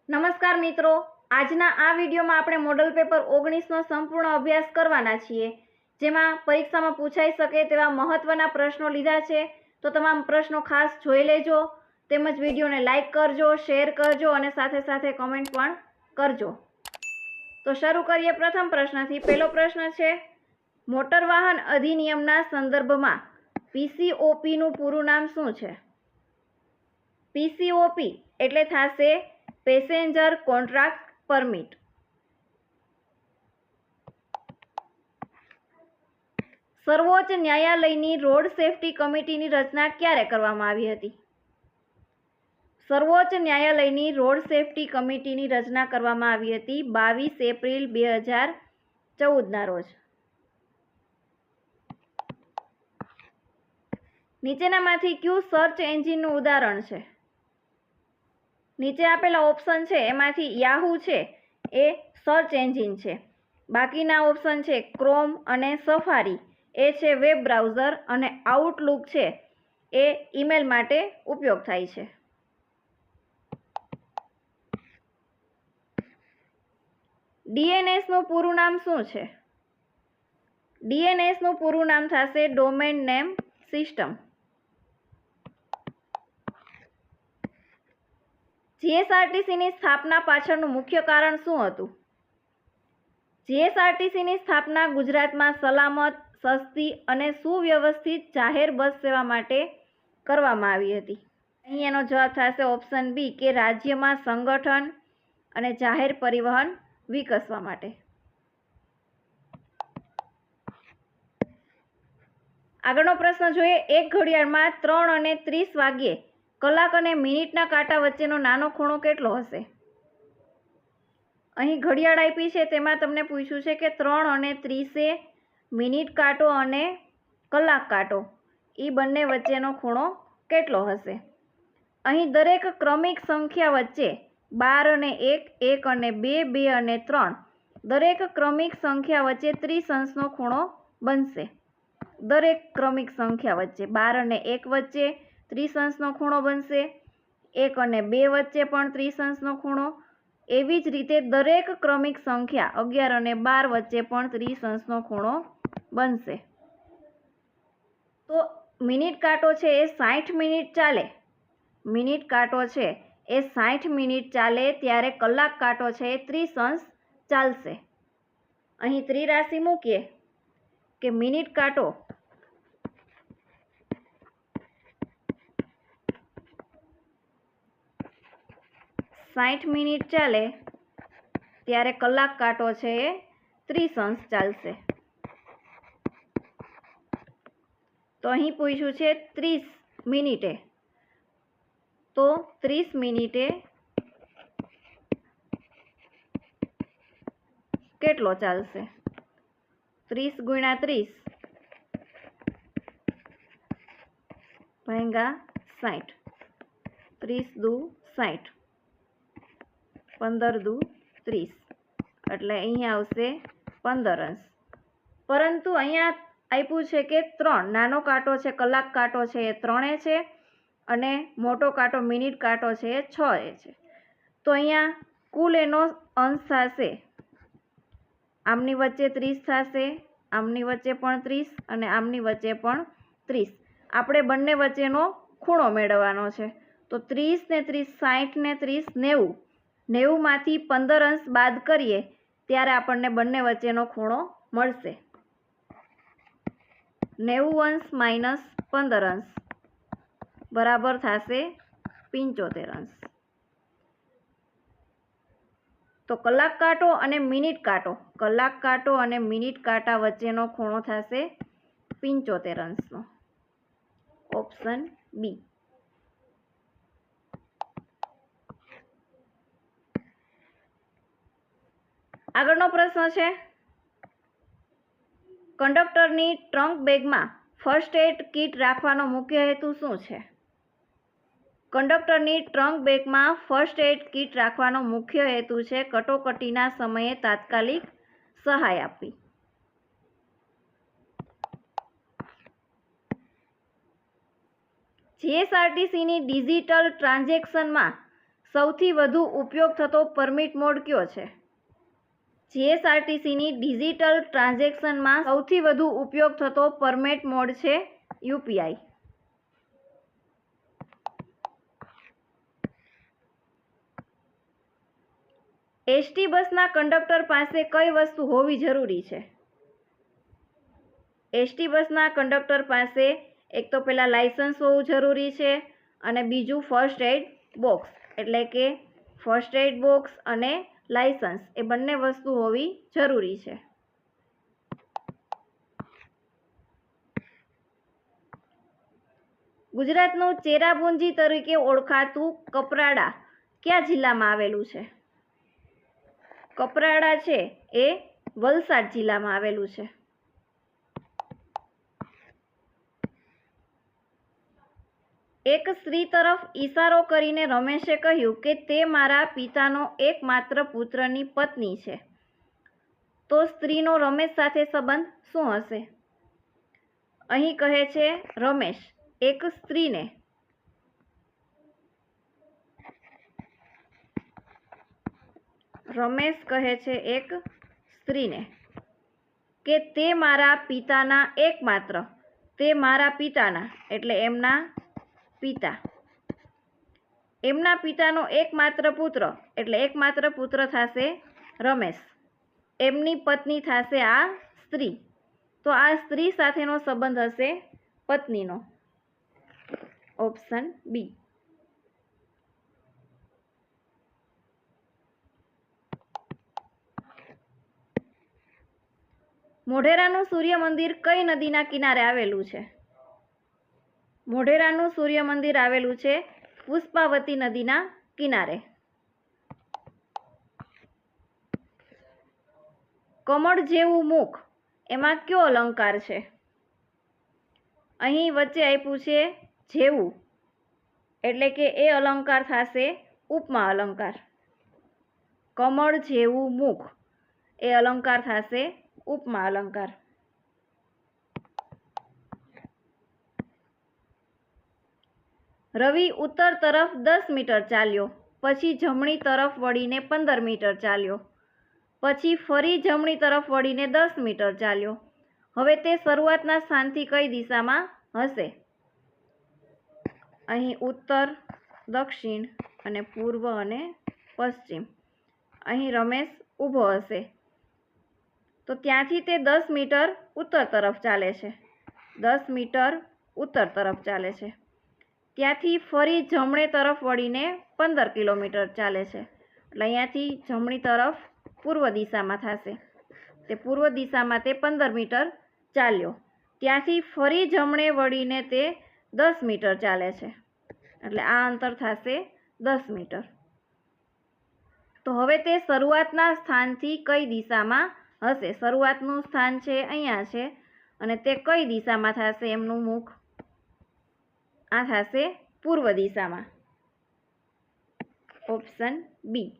નમસ્કાર મિત્રો, આજના આ વિડીયોમાં આપણે મોડલ પેપર 19નો સંપૂર્ણ અભ્યાસ કરવાના છીએ, જેમાં પરીક્ષામાં પૂછાઈ શકે તેવા મહત્વના પ્રશ્નો લીધા છે. તો તમામ પ્રશ્નો ખાસ જોઈ લેજો, તેમજ વિડીયોને લાઇક કરજો, શેર કરજો અને સાથે સાથે કમેન્ટ પણ કરજો. તો શરૂ કરીએ પ્રથમ પ્રશ્નથી. પહેલો પ્રશ્ન છે, મોટર વાહન અધિનિયમના સંદર્ભમાં પીસીઓપીનું પૂરું નામ શું છે? પીસીઓપી એટલે થશે પેસેન્જર કોન્ટ્રાક્ટ પરમિટ. સર્વોચ્ચ ન્યાયાલયની રોડ સેફટી કમિટીની રચના ક્યારે કરવામાં આવી હતી? સર્વોચ્ચ ન્યાયાલયની રોડ સેફટી કમિટીની રચના કરવામાં આવી હતી 22 એપ્રિલ 2014ના રોજ. નીચેનામાંથી કયું સર્ચ એન્જિનનું ઉદાહરણ છે? નીચે આપેલા ઓપ્શન છે એમાંથી યાહૂ છે એ સર્ચ એન્જિન છે. બાકીના ઓપ્શન છે ક્રોમ અને સફારી એ છે વેબ બ્રાઉઝર અને આઉટલુક છે એ ઈમેલ માટે ઉપયોગ થાય છે. ડીએનએસનું પૂરું નામ શું છે? ડીએનએસનું પૂરું નામ થશે ડોમેન નેમ સિસ્ટમ. જીએસઆરટીસીની સ્થાપના પાછળનું મુખ્ય કારણ શું હતું? જીએસઆરટીસીની સ્થાપના ગુજરાતમાં સલામત, સસ્તી અને સુવ્યવસ્થિત જાહેર બસ સેવા માટે કરવામાં આવી હતી. અહીં એનો જવાબ થશે ઓપ્શન બી કે રાજ્યમાં સંગઠન અને જાહેર પરિવહન વિકસવા માટે. આગળનો પ્રશ્ન જોઈએ. એક ઘડિયાળમાં 3 અને 30 વાગ્યે કલાક અને મિનિટના કાંટા વચ્ચેનો નાનો ખૂણો કેટલો હશે? અહીં ઘડિયાળ આપી છે તેમાં તમને પૂછ્યું છે કે 3 અને 30 મિનિટ કાંટો અને કલાક કાંટો એ બંને વચ્ચેનો ખૂણો કેટલો હશે? અહીં દરેક ક્રમિક સંખ્યા વચ્ચે 12 અને 1, 1 અને 2, 2 અને 3 દરેક ક્રમિક સંખ્યા વચ્ચે 30 અંશનો ખૂણો બનશે. દરેક ક્રમિક સંખ્યા વચ્ચે 12 અને 1 વચ્ચે 30 અંશનો ખૂણો બનશે, 1 અને 2 વચ્ચે પણ 30 અંશનો ખૂણો, એવી જ રીતે દરેક ક્રમિક સંખ્યા 11 અને 12 વચ્ચે પણ 30 અંશનો ખૂણો બનશે. તો મિનિટ કાંટો છે એ 60 મિનિટ ચાલે, મિનિટ કાંટો છે એ 60 મિનિટ ચાલે ત્યારે કલાક કાંટો છે એ 30 અંશ ચાલશે. અહીં ત્રિરાશિ મૂકીએ કે મિનિટ કાંટો 60 મિનિટ ચાલે ત્યારે કલાક કાંટો છે એ 30 અંશ ચાલશે. તો અહીં પૂછ્યું છે 30 મિનિટે, તો 30 મિનિટે કેટલો ચાલશે? 30 ગુણ્યા 30 ભાગ્યા 60, 30 દુ 60, 15 દુ 30, એટલે અહીંયા આવશે 15 અંશ. પરંતુ અહીંયા આપ્યું છે કે 3 નાનો કાંટો છે કલાક કાંટો છે એ 3 છે અને મોટો કાંટો મિનિટ કાંટો છે એ 6 છે. તો અહીંયા કુલ એનો અંશ થશે, આમની વચ્ચે 30 થશે, આમની વચ્ચે પણ 30 અને આમની વચ્ચે પણ 30. આપણે બંને વચ્ચેનો ખૂણો મેળવવાનો છે. તો 30 ને 30, 60 ને 30, 90, 90માંથી 15 અંશ બાદ કરીએ ત્યારે આપણને બંને વચ્ચેનો ખૂણો મળશે. 90 અંશ માઇનસ 15 અંશ બરાબર થશે 75 અંશ. તો કલાક કાંટો અને મિનિટ કાંટો, કલાક કાંટો અને મિનિટ કાંટા વચ્ચેનો ખૂણો થશે 75 અંશનો. Option B. આગળનો પ્રશ્ન છે, કંડક્ટરની ટ્રંક બેગમાં ફર્સ્ટ એડ કીટ રાખવાનો મુખ્ય હેતુ શું છે? કંડક્ટરની ટ્રંક બેગમાં ફર્સ્ટ એડ કીટ રાખવાનો મુખ્ય હેતુ છે કટોકટીના સમયે તાત્કાલિક સહાય આપવી. જીએસઆરટીસીની ડિજિટલ ટ્રાન્ઝેક્શનમાં સૌથી વધુ ઉપયોગ થતો પરમિટ મોડ કયો છે? જીએસઆરટીસીની ડિજિટલ ટ્રાન્ઝેક્શનમાં સૌથી વધુ ઉપયોગ થતો પરમિટ મોડ છે યુપીઆઈ. એસટી બસના કંડક્ટર પાસે કઈ વસ્તુ હોવી જરૂરી છે? એસટી બસના કંડક્ટર પાસે એક તો પહેલાં લાયસન્સ હોવું જરૂરી છે અને બીજું ફર્સ્ટ એડ બોક્સ, એટલે કે ફર્સ્ટ એડ બોક્સ અને લાયસન્સ એ બંને વસ્તુ હોવી જરૂરી છે. ગુજરાતનું ચેરાપુંજી તરીકે ઓળખાતું કપરાડા કયા જિલ્લામાં આવેલું છે? કપરાડા છે એ વલસાડ જિલ્લામાં આવેલું છે. એક સ્ત્રી તરફ ઈશારો કરીને રમેશે કહ્યું કે તે મારા પિતાનો એકમાત્ર પુત્રની પત્ની છે. તો સ્ત્રીનો રમેશ સાથે સંબંધ શું હશે? અહીં કહે છે રમેશ એક સ્ત્રીને રમેશ કહે છે એક સ્ત્રીને કે તે મારા પિતાના એકમાત્ર, તે મારા પિતાના એટલે એમના પિતા, એમના પિતાનો એકમાત્ર પુત્ર એટલે એકમાત્ર પુત્ર થશે રમેશ, એમની પત્ની થશે આ સ્ત્રી. તો આ સ્ત્રી સાથેનો સંબંધ હશે પત્નીનો. Option B. મોઢેરાનું સૂર્ય મંદિર કઈ નદીના કિનારે આવેલું છે? મોઢેરાનું સૂર્ય મંદિર આવેલું છે પુષ્પાવતી નદીના કિનારે. કમળ જેવું મુખ એમાં કયો અલંકાર છે? અહીં વચ્ચે આપ્યું છે જેવું, એટલે કે એ અલંકાર થશે ઉપમા અલંકાર. કમળ જેવું મુખ એ અલંકાર થશે ઉપમા અલંકાર. રવિ ઉત્તર તરફ 10 મીટર ચાલ્યો, પછી જમણી તરફ વળીને 15 મીટર ચાલ્યો, પછી ફરી જમણી તરફ વળીને 10 મીટર ચાલ્યો. હવે તે શરૂઆતના સ્થાનથી કઈ દિશામાં હશે? અહીં ઉત્તર, દક્ષિણ અને પૂર્વ અને પશ્ચિમ. અહીં રમેશ ઊભો હશે તો ત્યાંથી તે 10 મીટર ઉત્તર તરફ ચાલે છે, 10 મીટર ઉત્તર તરફ ચાલે છે. ત્યાંથી ફરી જમણે તરફ વળીને 15 કિલોમીટર ચાલે છે, એટલે અહીંયાથી જમણી તરફ પૂર્વ દિશામાં થશે. તે પૂર્વ દિશામાં તે 15 મીટર ચાલ્યો, ત્યાંથી ફરી જમણે વળીને તે 10 મીટર ચાલે છે, એટલે આ અંતર થશે 10 મીટર. તો હવે તે શરૂઆતના સ્થાનથી કઈ દિશામાં હશે? શરૂઆતનું સ્થાન છે અહીંયા છે અને તે કઈ દિશામાં થશે? એમનું મુખ આ થશે પૂર્વ દિશામાં. Option B.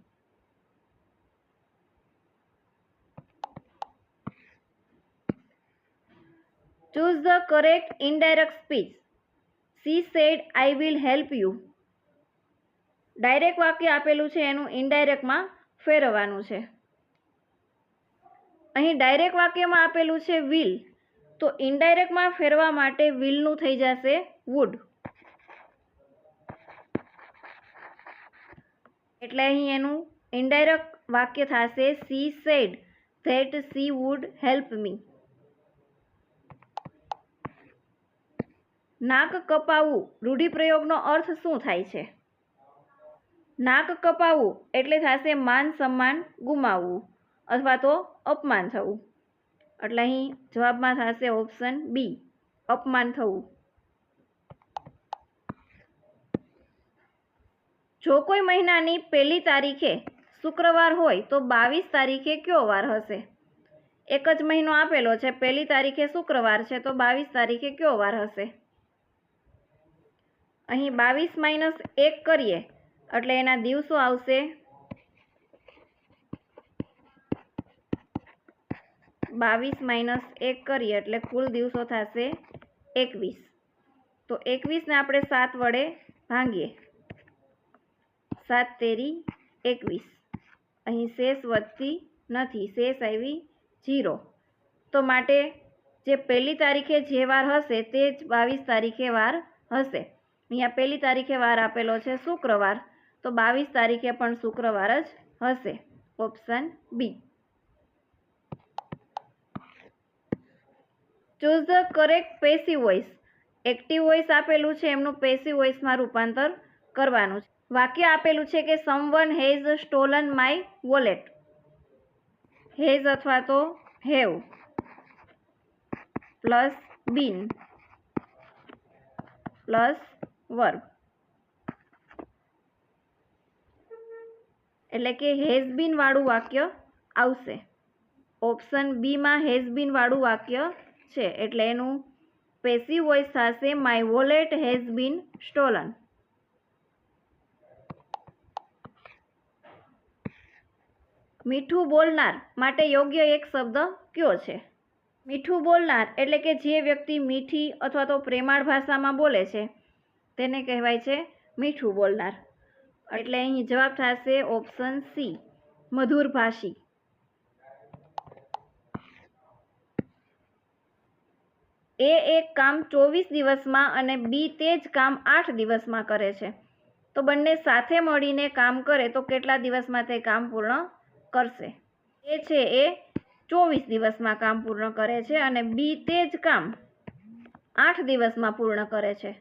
Choose the correct indirect speech. She said, I will help you. Direct વાક્ય આપેલું છે એનું ઇનડાયરેક્ટમાં ફેરવવાનું છે. અહીં ડાયરેક્ટ વાક્યમાં આપેલું છે will, તો ઇનડાયરેક્ટમાં ફેરવા માટે willનું થઈ જશે would. એટલે અહીં એનું ઇનડાયરેક્ટ વાક્ય થશે she said that she would help me. નાક કપાવવું રૂઢિપ્રયોગનો અર્થ શું થાય છે? નાક કપાવવું એટલે થશે માન સન્માન ગુમાવવું અથવા તો અપમાન થવું. એટલે અહીં જવાબમાં થશે ઓપ્શન બી, અપમાન થવું. જો કોઈ મહિનાની 1લી તારીખે શુક્રવાર હોય તો 22 તારીખે કયો વાર હશે? એક જ મહિનો આપેલો છે, 1લી તારીખે શુક્રવાર છે તો 22 તારીખે કયો વાર હશે? અહીં 22 - 1 કરીએ એટલે એના દિવસો આવશે 22 - 1 કરીએ એટલે કુલ દિવસો થશે 21. તો 21 ને આપણે 7 વડે ભાંગીએ, 7 તેરી 21. અહીં શેષ વધતી નથી, શેષ આવી 0. તો માટે જે પહેલી તારીખે જે વાર હશે તે જ 22 તારીખે વાર હશે. અહીંયા પહેલી તારીખે વાર આપેલો છે શુક્રવાર, તો 22 તારીખે પણ શુક્રવાર જ હશે. Option B. Choose the correct passive voice. Active voice આપેલું છે, એમનું પેસિવ વોઇસમાં રૂપાંતર કરવાનું છે. વાક્ય આપેલું છે કે someone has stolen my wallet. Has અથવા તો have plus bin plus verb, એટલે કે હેઝ બીન વાળું વાક્ય આવશે. ઓપ્શન બી માં હેઝ બીન વાળું વાક્ય છે, એટલે એનું પેસિવ વોઇસ થશે my wallet has been stolen. મીઠું બોલનાર માટે યોગ્ય એક શબ્દ કયો છે? મીઠું બોલનાર એટલે કે જે વ્યક્તિ મીઠી અથવા તો પ્રેમાળ ભાષામાં બોલે છે તેને કહેવાય છે મીઠું બોલનાર. એટલે અહીં જવાબ થશે ઓપ્શન સી, મધુર ભાષી. એ એક કામ 24 દિવસમાં અને બી તે જ કામ 8 દિવસમાં કરે છે, તો બંને સાથે મળીને કામ કરે તો કેટલા દિવસમાં તે કામ પૂર્ણ કરશે? એ છે એ 24 દિવસમાં કામ પૂર્ણ કરે છે અને બી તે જ કામ 8 દિવસમાં પૂર્ણ કરે છે,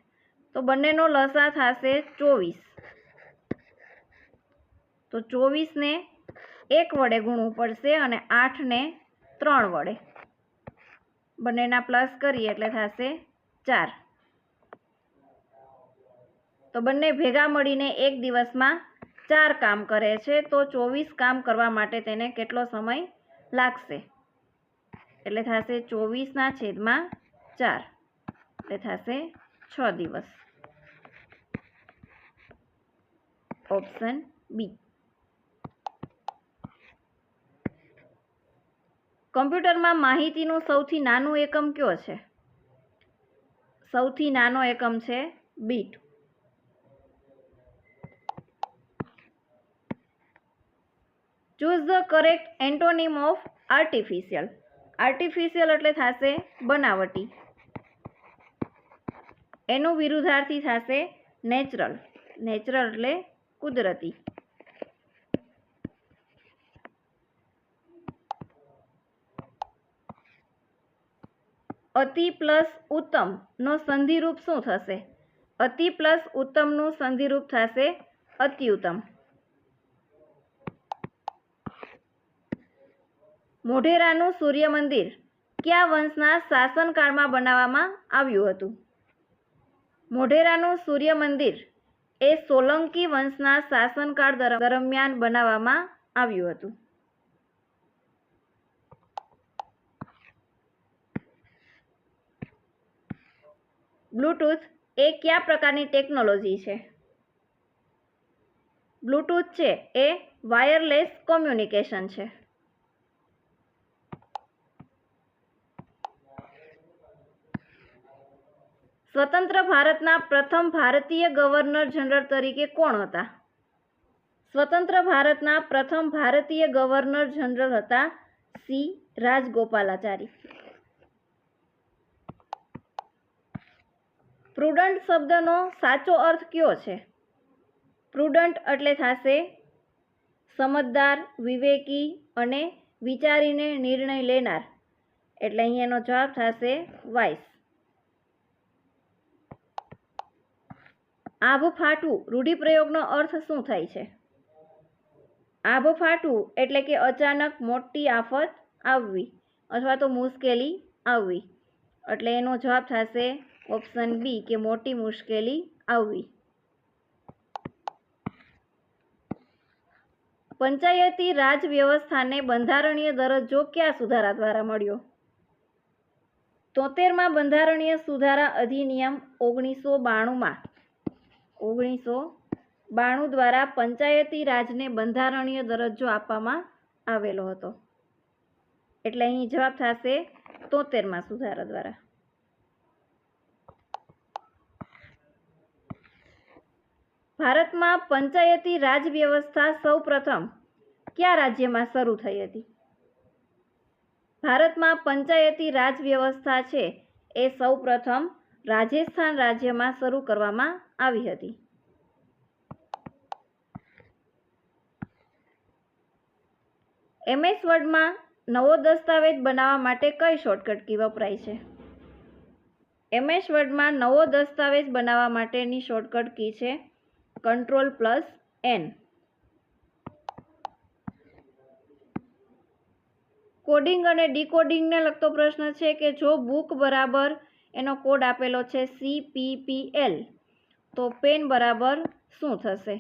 તો બંનેનો લસા થશે 24. તો 24 ને 1 વડે ગુણવું પડશે અને 8 ને 3 વડે. બંનેના પ્લસ કરીએ એટલે થશે 4. તો બંને ભેગા મળીને એક દિવસમાં 4 કામ કરે છે, તો 24 કામ કરવા માટે તેને કેટલો સમય લાગશે? એટલે થશે 24/4, એટલે થશે 6 દિવસ. Option B. કમ્પ્યુટરમાં માહિતીનું સૌથી નાનું એકમ કયો છે? સૌથી નાનો એકમ છે bit. Choose the correct antonym of artificial. Artificial એટલે થશે બનાવટી. એનું વિરુદ્ધાર્થી થશે નેચરલ. નેચરલ એટલે કુદરતી. અતિ પ્લસ ઉત્તમ નો સંધિરૂપ શું થશે? અતિ પ્લસ ઉત્તમનું સંધિરૂપ થશે અત્યુત્તમ. મોઢેરાનું સૂર્ય મંદિર કયા વંશના શાસનકાળમાં બનાવવામાં આવ્યું હતું? મોઢેરાનું સૂર્ય મંદિર એ સોલંકી વંશના શાસનકાળ દરમિયાન બનાવવામાં આવ્યું હતું. બ્લૂટૂથ એ કયા પ્રકારની ટેકનોલોજી છે? બ્લૂટૂથ છે એ વાયરલેસ કોમ્યુનિકેશન છે. સ્વતંત્ર ભારતના પ્રથમ ભારતીય ગવર્નર જનરલ તરીકે કોણ હતા? સ્વતંત્ર ભારતના પ્રથમ ભારતીય ગવર્નર જનરલ હતા સી રાજગોપાલાચારી. પ્રુડન્ટ શબ્દનો સાચો અર્થ કયો છે? પ્રુડન્ટ એટલે થશે સમજદાર, વિવેકી અને વિચારીને નિર્ણય લેનાર, એટલે અહીં એનો જવાબ થશે વાઇસ. આભ ફાટવું રૂઢિપ્રયોગનો અર્થ શું થાય છે? આભ ફાટવું એટલે કે અચાનક મોટી આફત આવવી અથવા તો મુશ્કેલી આવવી, એટલે એનો જવાબ થશે ઓપ્શન બી કે મોટી મુશ્કેલી આવવી. પંચાયતી રાજ વ્યવસ્થાને બંધારણીય દરજ્જો કયા સુધારા દ્વારા મળ્યો? 73માં બંધારણીય સુધારા અધિનિયમ 1992 દ્વારા પંચાયતી રાજને બંધારણીય દરજ્જો આપવામાં આવેલો હતો, એટલે અહીં જવાબ થશે 73માં સુધારા દ્વારા. ભારતમાં પંચાયતી રાજ વ્યવસ્થા સૌપ્રથમ કયા રાજ્યમાં શરૂ થઈ હતી? ભારતમાં પંચાયતી રાજ વ્યવસ્થા છે એ સૌપ્રથમ રાજસ્થાન રાજ્યમાં શરૂ કરવામાં આવી હતી. MS વર્ડમાં નવો દસ્તાવેજ બનાવવા માટે કઈ શોર્ટકટ કી વપરાય છે? MS વર્ડમાં નવો દસ્તાવેજ બનાવવા માટેની શોર્ટકટ કી છે Ctrl+N. કોડિંગ અને ડીકોડિંગને લગતો પ્રશ્ન છે કે જો બુક બરાબર એનો કોડ આપેલો છે CPPL તો પેન બરાબર શું થશે?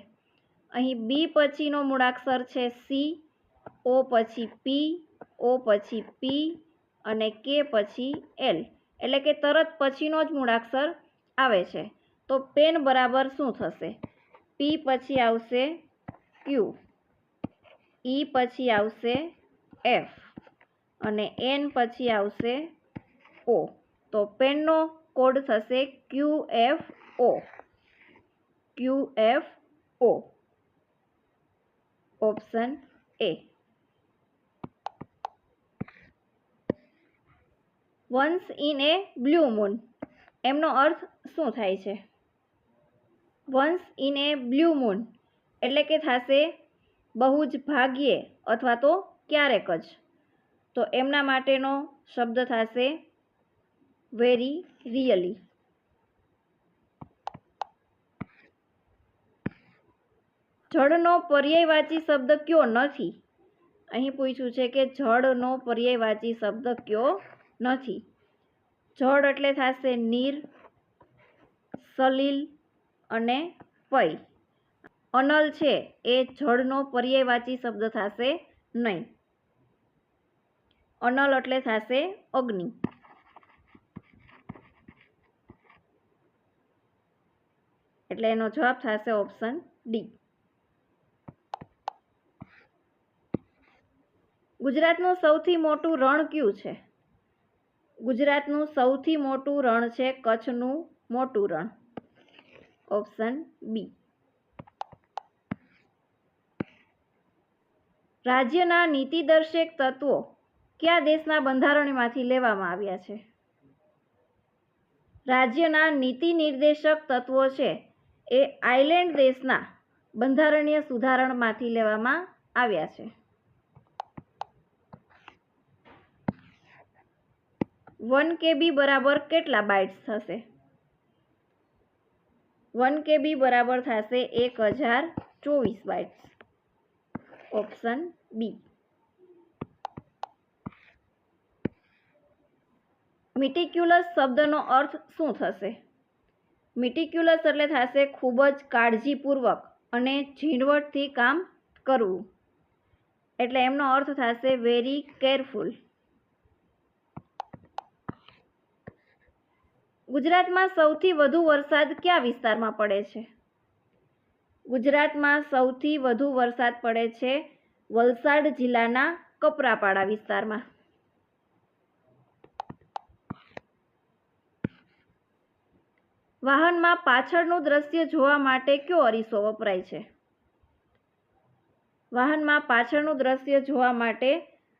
અહીં B પછીનો મૂળાક્ષર છે C, O પછી P, O પછી P અને K પછી L, એટલે કે તરત પછીનો જ મૂળાક્ષર આવે છે. તો પેન બરાબર શું થશે? P પછી આવશે Q, E પછી આવશે F અને N પછી આવશે O. તો પેનનો કોડ થશે QFO. QFO. Option A. Once in A blue moon એમનો અર્થ શું થાય છે? Once in A blue moon એટલે કે થશે બહુ જ ભાગ્યે અથવા તો ક્યારેક જ. તો એમના માટેનો શબ્દ થશે વેરી રિયલી. જળનો પર્યાયવાચી શબ્દ કયો નથી? અહીં પૂછ્યું છે કે જળનો પર્યાયવાચી શબ્દ કયો નથી? જળ એટલે થશે નીર, સલીલ અને પય. અનલ છે એ જળનો પર્યાયવાચી શબ્દ થશે નહીં. અનલ એટલે થશે અગ્નિ. એટલે એનો જવાબ થશે ઓપ્શન ડી. ગુજરાતનું સૌથી મોટું રણ કયું છે? ગુજરાતનું સૌથી મોટું રણ છે કચ્છનું મોટું રણ. Option B. રાજ્યના નીતિદર્શક તત્વો કયા દેશના બંધારણમાંથી લેવામાં આવ્યા છે? રાજ્યના નીતિ નિર્દેશક તત્વો છે એ આયર્લેન્ડ દેશના બંધારણીય સુધારણમાંથી લેવામાં આવ્યા છે. 1 KB બરાબર કેટલા બાઇટ્સ થશે? 1 KB બરાબર થશે 1024 બાઇટ્સ. Option B. મિટિક્યુલસ શબ્દનો અર્થ શું થશે? મિટિક્યુલસ એટલે થશે ખૂબ જ કાળજીપૂર્વક અને ઝીણવટથી કામ કરવું. એટલે એમનો અર્થ થશે વેરી કેરફુલ. ગુજરાતમાં સૌથી વધુ વરસાદ કયા વિસ્તારમાં પડે છે? ગુજરાતમાં સૌથી વધુ વરસાદ પડે છે વલસાડ જિલ્લાના કપરાપાડા વિસ્તારમાં. વાહનમાં પાછળનું દ્રશ્ય જોવા માટે કયો અરીસો વપરાય છે? વાહનમાં પાછળનું દ્રશ્ય જોવા માટે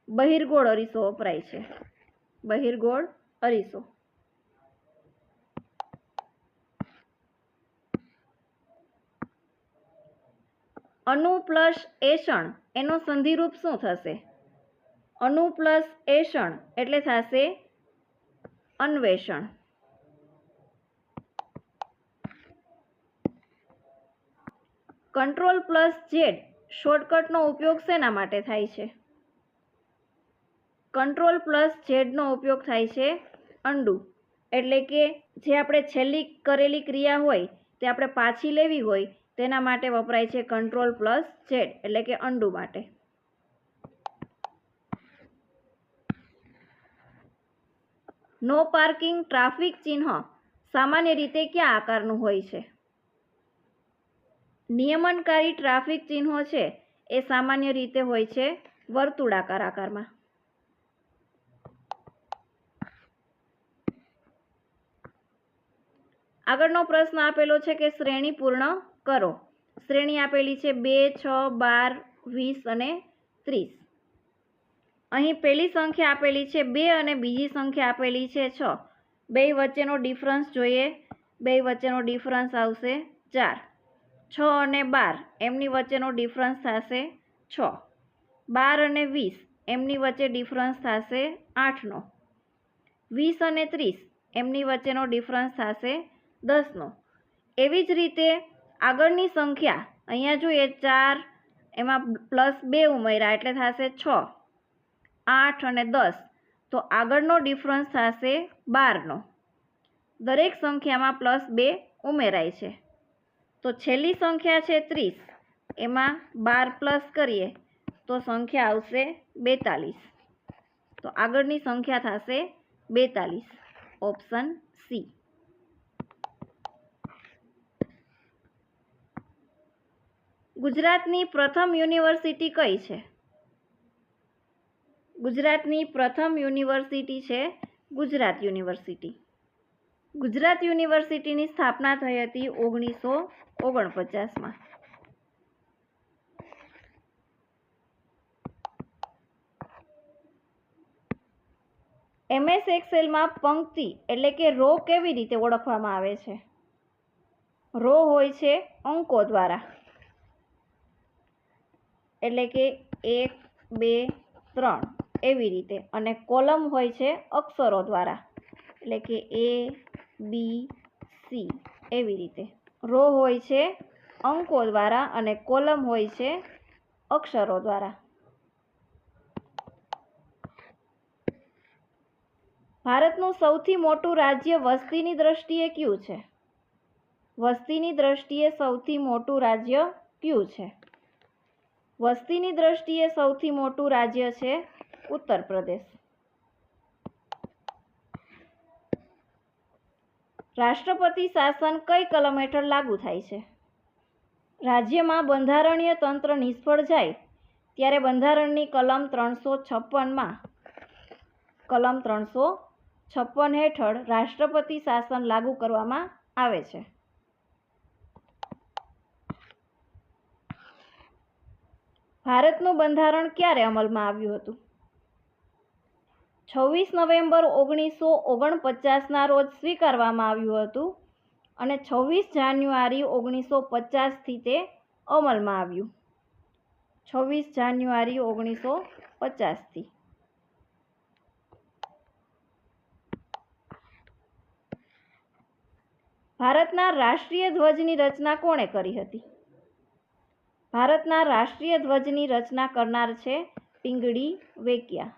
બહિર્ગોળ અરીસો વપરાય છે. બહિર્ગોળ અરીસો. અનુ પ્લસ એષણ એનો સંધિરૂપ શું થશે? અનુ પ્લસ એષણ એટલે થશે અન્વેષણ. Ctrl+Z શોર્ટકટનો ઉપયોગ શેના માટે થાય છે? Ctrl+Z નો ઉપયોગ થાય છે અન્ડુ, એટલે કે જે આપણે છેલ્લી કરેલી ક્રિયા હોય તે આપણે પાછી લેવી હોય તેના માટે વપરાય છે Ctrl+Z, એટલે કે અન્ડુ માટે. નો પાર્કિંગ ટ્રાફિક ચિહ્ન સામાન્ય રીતે કયા આકારનું હોય છે? નિયમનકારી ટ્રાફિક ચિહ્નો છે એ સામાન્ય રીતે હોય છે વર્તુળાકાર આકારમાં. આગળનો પ્રશ્ન આપેલો છે કે શ્રેણી પૂર્ણ કરો. શ્રેણી આપેલી છે 2, 6, 12, 20 અને 30. અહીં પહેલી સંખ્યા આપેલી છે 2 અને બીજી સંખ્યા આપેલી છે 6. બે વચ્ચેનો ડિફરન્સ જોઈએ. બે વચ્ચેનો ડિફરન્સ આવશે 4. 6 અને 12 એમની વચ્ચેનો ડિફરન્સ થશે 6. 12 અને 20 એમની વચ્ચે ડિફરન્સ થશે 8નો. 20 અને 30 એમની વચ્ચેનો ડિફરન્સ થશે 10નો. એવી જ રીતે આગળની સંખ્યા અહીંયા જોઈએ 4, એમાં +2 ઉમેર્યા એટલે થશે 6, 8 અને 10. તો આગળનો ડિફરન્સ થશે 12નો. દરેક સંખ્યામાં +2 ઉમેરાય છે. તો છેલ્લી સંખ્યા છે 30, એમાં 12 પ્લસ કરીએ તો સંખ્યા આવશે 42. તો આગળની સંખ્યા થશે 42. Option C. ગુજરાતની પ્રથમ યુનિવર્સિટી કઈ છે? ગુજરાતની પ્રથમ યુનિવર્સિટી છે ગુજરાત યુનિવર્સિટી. ગુજરાત યુનિવર્સિટીની સ્થાપના થઈ હતી 1949માં. MS એક્સેલમાં પંક્તિ એટલે કે રો કેવી રીતે ઓળખવામાં આવે છે? રો હોય છે અંકો દ્વારા, એટલે કે 1, 2, 3 એવી રીતે, અને કોલમ હોય છે અક્ષરો દ્વારા, એટલે કે A, B, C એવી રીતે. રો હોય છે અંકો દ્વારા અને કોલમ હોય છે અક્ષરો દ્વારા. ભારતનું સૌથી મોટું રાજ્ય વસ્તીની દ્રષ્ટિએ કયું છે? વસ્તીની દ્રષ્ટિએ સૌથી મોટું રાજ્ય કયું છે? વસ્તીની દ્રષ્ટિએ સૌથી મોટું રાજ્ય છે ઉત્તર પ્રદેશ. રાષ્ટ્રપતિ શાસન કઈ કલમ હેઠળ લાગુ થાય છે? રાજ્યમાં બંધારણીય તંત્ર નિષ્ફળ જાય ત્યારે બંધારણની કલમ 356 હેઠળ રાષ્ટ્રપતિ શાસન લાગુ કરવામાં આવે છે. ભારતનું બંધારણ ક્યારે અમલમાં આવ્યું હતું? 26 નવેમ્બર 1949ના રોજ સ્વીકારવામાં આવ્યું હતું અને 26 જાન્યુઆરી 1950થી તે અમલમાં આવ્યું. 26 જાન્યુઆરી 1950થી. ભારતના રાષ્ટ્રીય ધ્વજની રચના કોણે કરી હતી? ભારતના રાષ્ટ્રીય ધ્વજની રચના કરનાર છે પિંગળી વેકિયા.